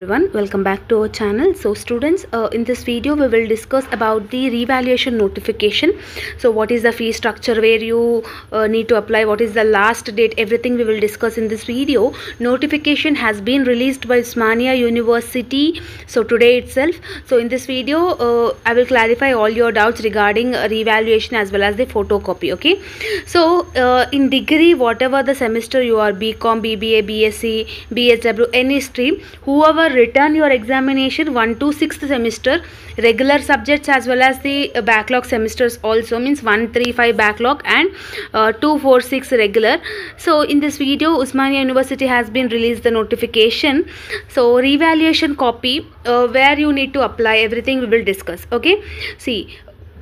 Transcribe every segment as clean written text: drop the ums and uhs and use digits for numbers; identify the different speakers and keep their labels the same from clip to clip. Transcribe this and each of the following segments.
Speaker 1: Everyone, welcome back to our channel. So students, in this video we will discuss about the revaluation notification. So what is the fee structure, where you need to apply, what is the last date, everything we will discuss in this video. Notification has been released by Osmania University, so today itself. So in this video I will clarify all your doubts regarding revaluation as well as the photocopy. Okay, so in degree, whatever the semester you are, BCom, BBA, BSc, BSW, any stream, whoever return your examination 1 to 6th semester, regular subjects as well as the backlog semesters also, means 135 backlog and 246 regular. So in this video Osmania University has been released the notification. So revaluation copy, where you need to apply, everything we will discuss. Okay, see,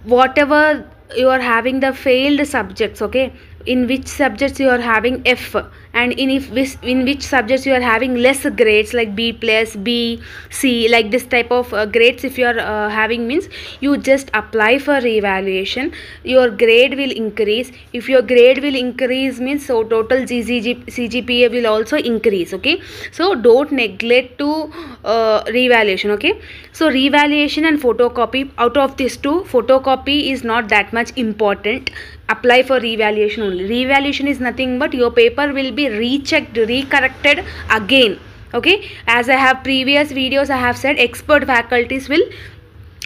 Speaker 1: whatever you are having the failed subjects, okay, in which subjects you are having F, and in which subjects you are having less grades like B plus, B, C, like this type of grades if you are having, means you just apply for revaluation. Your grade will increase. If your grade will increase, means so total CGPA will also increase. Okay, so don't neglect to revaluation. Okay, so revaluation and photocopy, out of these two, photocopy is not that much important. Apply for revaluation only. Revaluation is nothing but your paper will be rechecked, recorrected again. Okay, as I have previous videos I have said, expert faculties will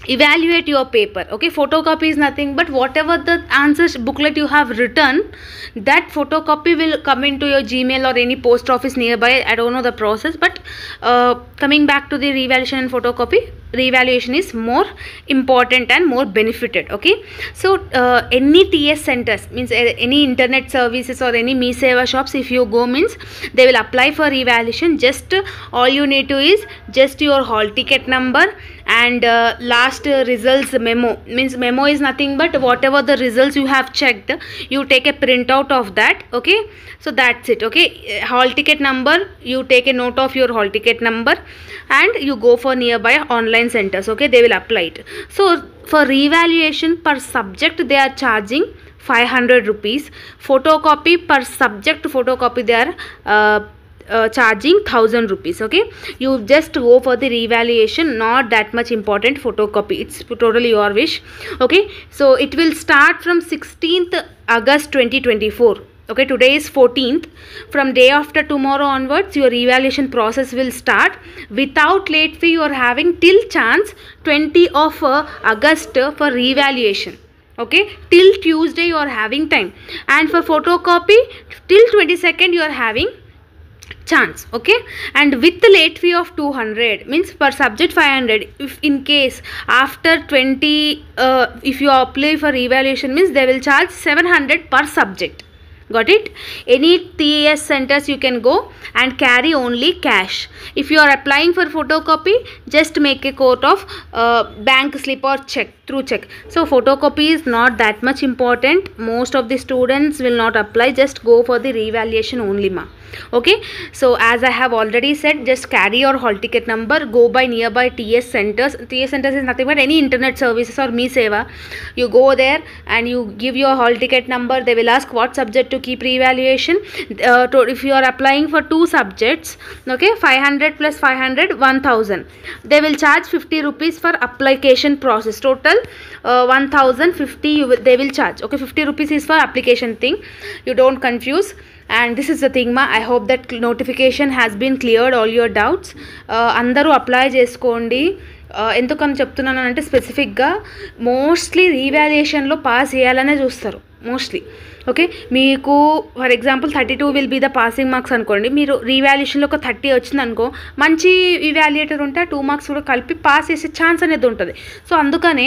Speaker 1: evaluate your paper. Okay, photocopy is nothing but whatever the answers booklet you have written, that photocopy will come into your Gmail or any post office nearby. I don't know the process, but coming back to the revaluation and photocopy, revaluation is more important and more benefited. Okay, so any TS centers, means any internet services or any Me Seva shops, if you go, means they will apply for revaluation. Just all you need to is just your hall ticket number and last results memo, means memo is nothing but whatever the results you have checked, you take a printout of that. Okay, so that's it. Okay, hall ticket number, you take a note of your hall ticket number and you go for nearby online centers. Okay, they will apply it. So for revaluation per subject they are charging 500 rupees. Photocopy per subject photocopy they are charging 1000 rupees. Okay, you just go for the revaluation, not that much important photocopy, it's totally your wish. Okay, so it will start from 16th August 2024. Okay, today is 14th. From day after tomorrow onwards your revaluation process will start. Without late fee you are having till chance 20 of August for revaluation. Okay, till Tuesday you are having time, and for photocopy till 22nd you are having chance. Okay, and with the late fee of 200, means per subject 500. If in case after 20 if you apply for revaluation, means they will charge 700 per subject. Got it? Any TS centers you can go and carry only cash. If you are applying for photocopy, just make a quote of bank slip or check, through check. So photocopy is not that much important. Most of the students will not apply, just go for the revaluation only, ma. Okay, so as I have already said, just carry your hall ticket number, go by nearby TS centers. TS centers is nothing but any internet services or Me Seva. You go there and you give your hall ticket number. They will ask what subject to keep revaluation. If you are applying for 2 subjects, okay, 500 plus 500, 1000. They will charge 50 rupees for application process. Total 1050 they will charge. Okay, 50 rupees is for application thing, you don't confuse. And this is the thing, ma. I hope that notification has been cleared all your doubts. Andaru apply cheskondi. ఎందుకని చెప్తున్నాను అంటే స్పెసిఫిక్గా mostly రీవాల్యుయేషన్లో pass చేయాలనే చూస్తారు mostly. Okay, మీకు for example 32 will be the passing marks అనుకోండి. మీరు రీవాల్యుయేషన్లో ఒక 30 వచ్చింది అనుకో, మంచి ఇవాల్యుయేటర్ ఉంటే 2 మార్క్స్ కూడా కలిపి పాస్ చేసే ఛాన్స్ అనేది ఉంటుంది. సో అందుకనే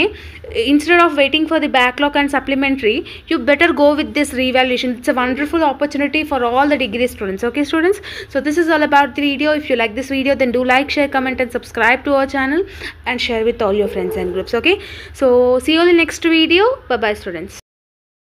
Speaker 1: instead of waiting for the backlog and supplementary, you better go with this revaluation. It's a wonderful opportunity for all the degree students. Okay students, so this is all about the video. If you like this video, then do like, share, comment and subscribe to our channel and share with all your friends and groups. Okay, so see you in the next video. Bye bye students.